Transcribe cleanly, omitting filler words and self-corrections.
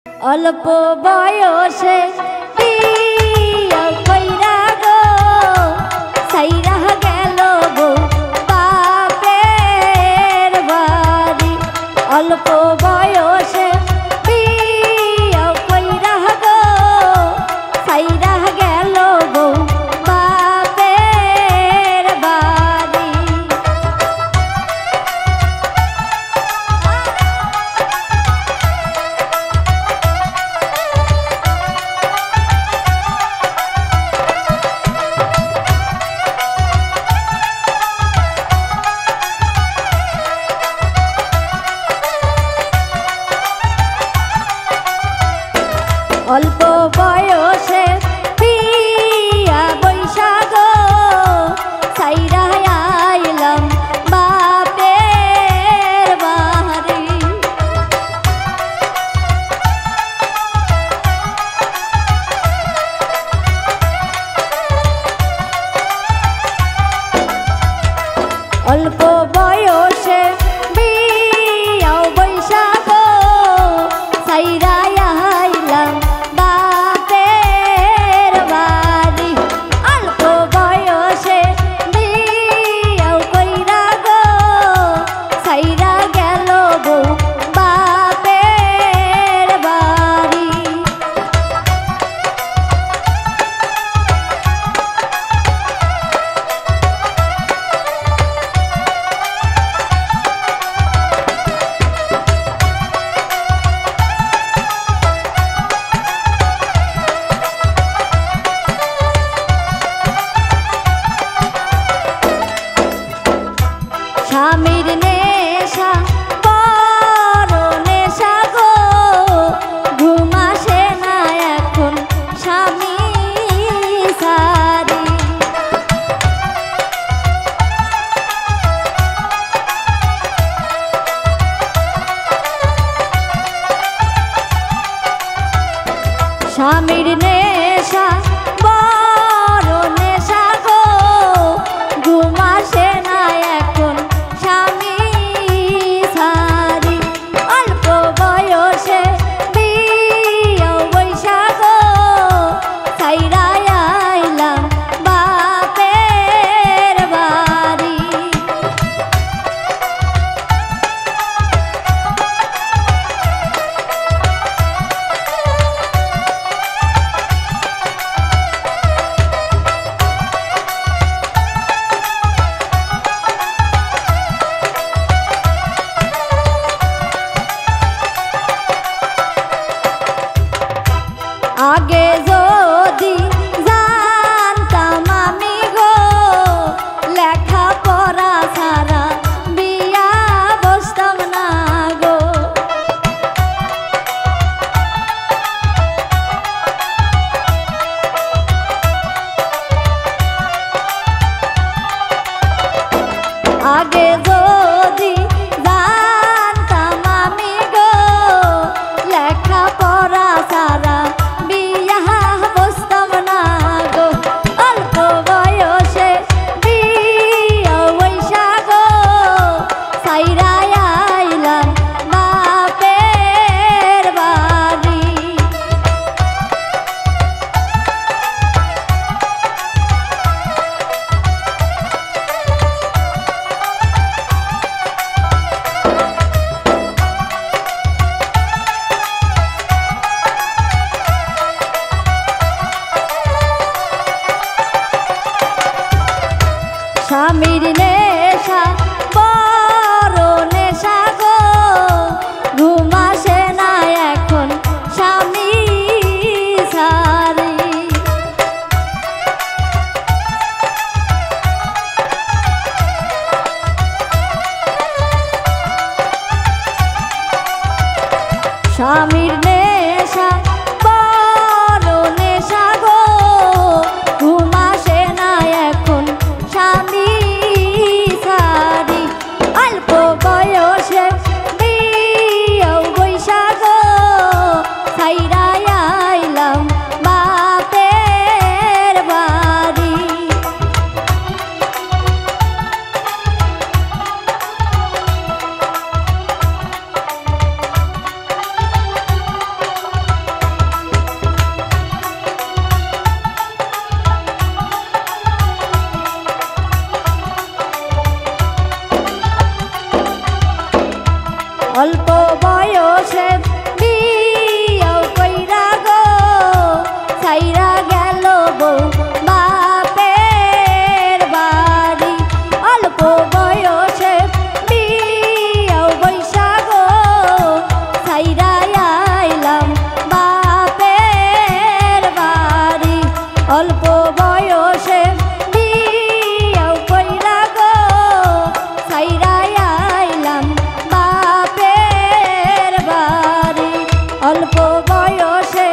অল্প বয়সে বিয়া কইরা গো সাইরা গেল গো বাপের বাড়ি। অল্প বয়সে বিয়া কইরা গো সাইরা গেল গো বাপের বাড়ি। অল্প বয়সে বিয়া বৈশা গো সাইরা আইলাম বাপের বাড়ি। অল্প বয়সে বিয়া বৈশা গো সাইরা আইলাম বাপের বাড়ি। অল্প বয়সে বিয়া কইরা গো সাইরা গেল গো বাপের বাড়ি। স্বামীর নেশা বড় নেশা গো ঘুম আসে না এখন স্বামী সারি। স্বামীর নেশা বড় নেশা গো ঘুম আসে না এখন স্বামী সারি। অল্প বয়সে বিয়া বৈশা গো সাইরা আইলাম বাপের বাড়ি। আগে যদি জানতাম আমি গো লেখা পড়া ছাড়া বিয়া বসতাম না গো। আগে যদি জানতাম আমি গো লেখা পড়া ছাড়া বিয়া বসতাম না গো। অল্প বয়সে বিয়া বৈশা গো সাইরা আইলাম বাপের বাড়ি। স্বামীর নেশা বড় নেশা গো ঘুম আসে না এখন স্বামী সারি। স্বামীর নেশা বড় নেশা গো ঘুম আসে না এখন স্বামী সারি। অল্প বয়সে বিয়া বৈশা গো সাইরা আইলাম বাপের বাড়ি। বয়সে